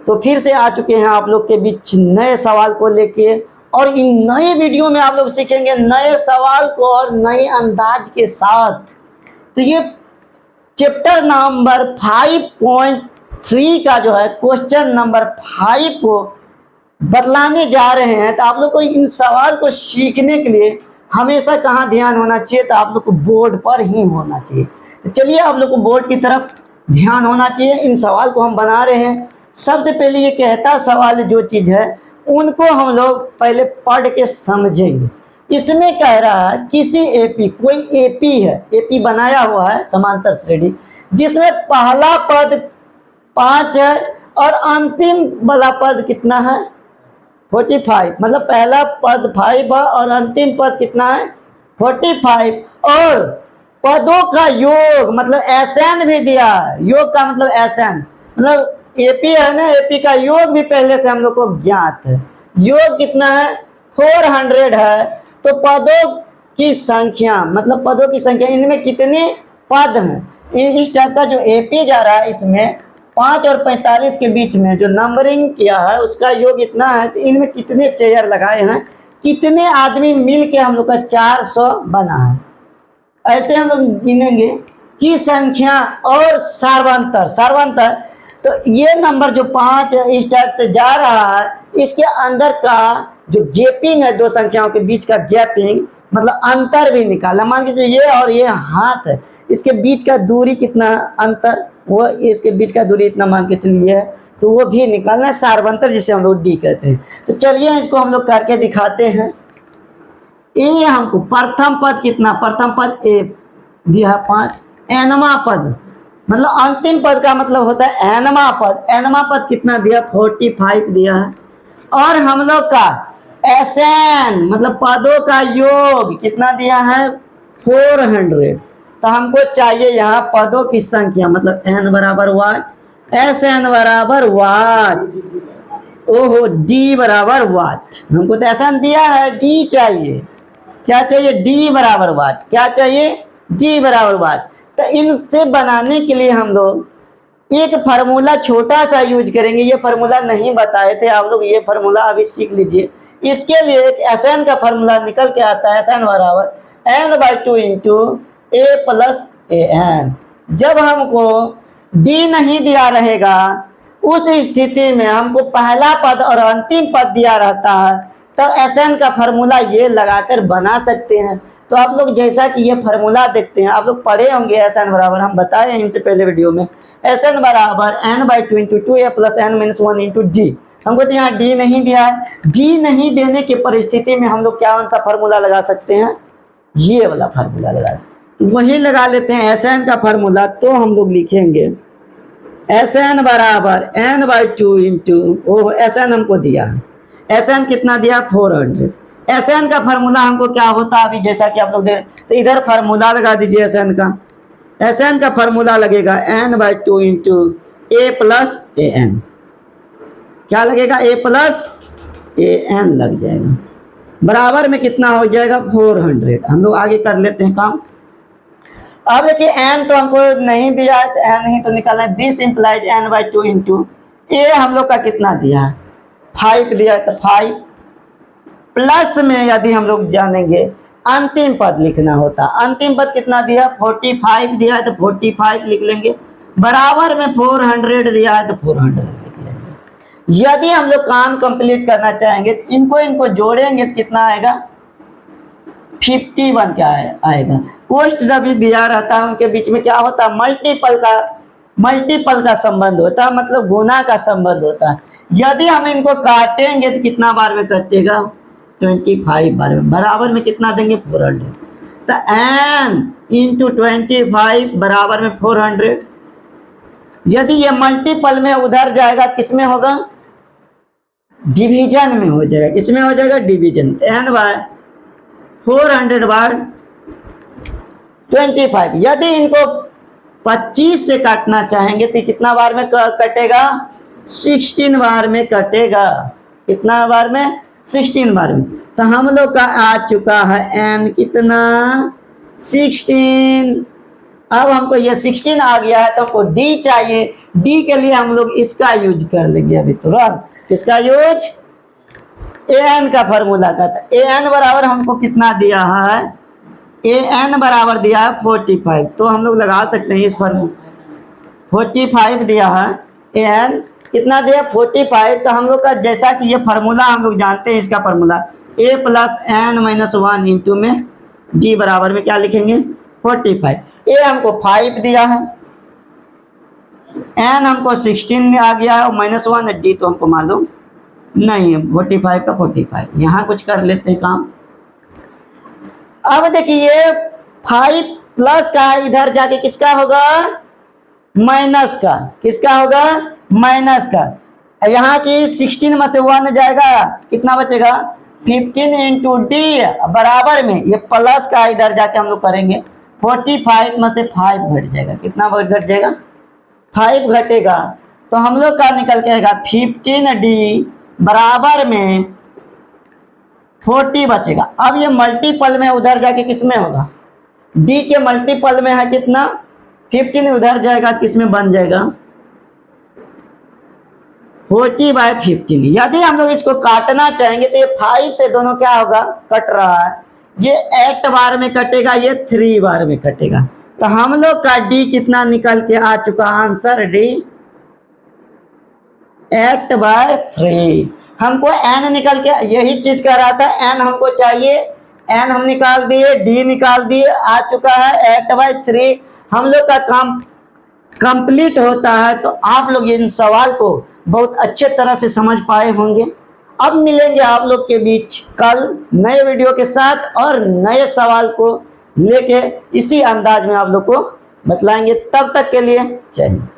तो फिर से आ चुके हैं आप लोग के बीच नए सवाल को लेके, और इन नए वीडियो में आप लोग सीखेंगे नए सवाल को और नए अंदाज के साथ। तो ये चैप्टर नंबर 5.3 का जो है क्वेश्चन नंबर 5 को बतलाने जा रहे हैं। तो आप लोग को इन सवाल को सीखने के लिए हमेशा कहाँ ध्यान होना चाहिए, तो आप लोग को बोर्ड पर ही होना चाहिए। तो चलिए आप लोग को बोर्ड की तरफ ध्यान होना चाहिए। इन सवाल को हम बना रहे हैं। सबसे पहले ये कहता सवाल जो चीज़ है उनको हम लोग पहले पढ़ के समझेंगे। इसमें कह रहा है किसी एपी, कोई एपी है, एपी बनाया हुआ है समांतर श्रेणी, जिसमें पहला पद 5 है और अंतिम वाला पद कितना है 45। मतलब पहला पद 5 है और अंतिम पद कितना है 45, और पदों का योग मतलब एसएन भी दिया है। योग का मतलब एसएन, मतलब एपी है ना, एपी का योग भी पहले से हम लोग को ज्ञात है। योग कितना है 400 है। तो पदों की संख्या, मतलब पदों की संख्या, इनमें कितने पद हैं, इस टाइप का जो एपी जा रहा है इसमें 5 और 45 के बीच में जो नंबरिंग किया है उसका योग इतना है। तो इनमें कितने चेयर लगाए हैं, कितने आदमी मिल के हम लोग का 400 बना है। ऐसे हम लोग गिनेंगे कि संख्या और सार्वंतर। तो ये नंबर जो 5 इस टाइप से जा रहा है, इसके अंदर का जो गैपिंग है, दो संख्याओं के बीच का गैपिंग मतलब अंतर भी निकालना। मान लीजिए ये और ये हाथ है, इसके बीच का दूरी कितना अंतर, वो इसके बीच का दूरी इतना मान के चलिए, तो वो भी निकालना। सार्वंतर जिसे हम लोग डी कहते हैं। तो चलिए इसको हम लोग करके दिखाते हैं। ये हमको प्रथम पद कितना, प्रथम पद ए दिया 5, एनवा पद मतलब अंतिम पद का मतलब होता है एनवा पद। एनवा पद कितना दिया 45 दिया है। और हम लोग का एसएन मतलब पदों का योग कितना दिया है 400। तो हमको चाहिए यहाँ पदों की संख्या, मतलब एन बराबर वाट, एस एन बराबर वाट, ओहो डी बराबर वाट। हमको तो ऐसा दिया है, डी चाहिए, क्या चाहिए डी बराबर वाट, क्या चाहिए डी बराबर वाट। तो इनसे बनाने के लिए हम लोग एक फार्मूला छोटा सा यूज करेंगे। ये फार्मूला नहीं बताए थे आप लोग, ये फार्मूला अभी सीख लीजिए। इसके लिए एक एसएन का फार्मूला निकल के आता है, एसएन बराबर n/2 into A plus A N. जब हमको डी नहीं दिया रहेगा उस स्थिति में हमको पहला पद और अंतिम पद दिया रहता है, तो एसएन का फार्मूला ये लगाकर बना सकते हैं। तो आप लोग जैसा कि ये फार्मूला देखते हैं, आप लोग पढ़े होंगे एसएन बराबर, हम बताए हैं इनसे पहले वीडियो में, एसएन बराबर n/2 into 2a plus n - 1 into D. हमको तो यहाँ डी नहीं दिया है। डी नहीं देने की परिस्थिति में हम लोग क्या सा फार्मूला लगा सकते हैं, ये वाला फार्मूला लगा, वही लगा लेते हैं एसएन का फार्मूला। तो हम लोग लिखेंगे एसएन बराबर n/2 इंटू, ओ एसएन हमको दिया है, एसएन कितना दिया 400। एसएन का फार्मूला हमको क्या होता है अभी जैसा कि आप लोग देख, तो इधर फार्मूला लगा दीजिए एसएन का। एसएन का फार्मूला लगेगा n/2 into A plus A N. क्या लगेगा ए प्लस ए एन लग जाएगा, बराबर में कितना हो जाएगा 400। हम लोग आगे कर लेते हैं काम। अब देखिए एन तो हमको नहीं दिया है, तो एन नहीं तो निकालना है। दिस इंप्लाइज n/2 इंटू ए हम लोग का कितना दिया है 5 दिया है, तो 5 प्लस में यदि हम लोग जानेंगे अंतिम पद लिखना होता। अंतिम पद कितना दिया 45 दिया है, तो 45 लिख लेंगे, बराबर में 400 दिया है, तो 400 लिख लेंगे। यदि हम लोग काम कंप्लीट करना चाहेंगे तो इनको जोड़ेंगे तो कितना आएगा 51 क्या आएगा। पोस्ट जब दिया रहता है उनके बीच में क्या होता है मल्टीपल का संबंध होता है, मतलब गुना का संबंध होता है। यदि हम इनको काटेंगे तो कितना बार में कटेगा 25 बार में, बराबर में कितना देंगे 400। तो n इंटू 25 बराबर में 400। यदि ये मल्टीपल में उधर जाएगा किसमें होगा डिवीजन में हो जाएगा, किसमें हो जाएगा डिवीजन। n/400/25। यदि इनको 25 से काटना चाहेंगे तो कितना बार में कटेगा 16 बार में कटेगा। कितना बार में 16 बार में। तो हम लोग का आ चुका है n कितना 16। अब हमको ये 16 आ गया है, तो हमको d चाहिए। डी के लिए हम लोग इसका यूज कर लेंगे अभी तुरंत। किसका यूज? ए एन का फॉर्मूला का था। ए एन बराबर हमको कितना दिया है? ए एन बराबर दिया है 45। तो हम लोग लगा सकते हैं इस फॉर्मूला 45 दिया है। ए एन कितना दिया? 45। तो हम लोग का जैसा कि ये फार्मूला हम लोग जानते हैं, इसका फार्मूला ए प्लस एन माइनस 1 इंटू में डी बराबर में क्या लिखेंगे? 45। ए हमको 5 दिया है, एन हमको 16 आ गया है और -1 डी तो हमको मालूम नहीं है। 45 का 45 यहाँ कुछ कर लेते हैं काम। अब देखिए 5 प्लस का इधर जाके किसका होगा? माइनस का। किसका होगा? माइनस का। यहाँ की 16 में से 1 जाएगा, कितना बचेगा? 15 इंटू डी बराबर में ये प्लस का इधर जाके हम लोग करेंगे 45 में से 5 घट जाएगा। कितना घट जाएगा? 5 घटेगा। तो हम लोग का निकल के आएगा 15 डी बराबर में 40 बचेगा। अब ये मल्टीपल में उधर जाके किस में होगा? डी के मल्टीपल में है कितना? 15 उधर जाएगा, किस में बन जाएगा? 40/15। यदि हम लोग इसको काटना चाहेंगे तो ये 5 से दोनों क्या होगा? कट रहा है। ये 8 बार में कटेगा, ये 3 बार में कटेगा। तो हम लोग का डी कितना निकल के आ चुका? Answer D 8/3। हमको एन निकल के यही चीज कर रहा था, एन हमको चाहिए, एन हम निकाल दिए, डी निकाल दिए, आ चुका है 8/3। हम लोग का काम कंप्लीट होता है। तो आप लोग इन सवाल को बहुत अच्छे तरह से समझ पाए होंगे। अब मिलेंगे आप लोग के बीच कल नए वीडियो के साथ और नए सवाल को लेके इसी अंदाज में आप लोग को बतलाएंगे। तब तक के लिए जय हिंद।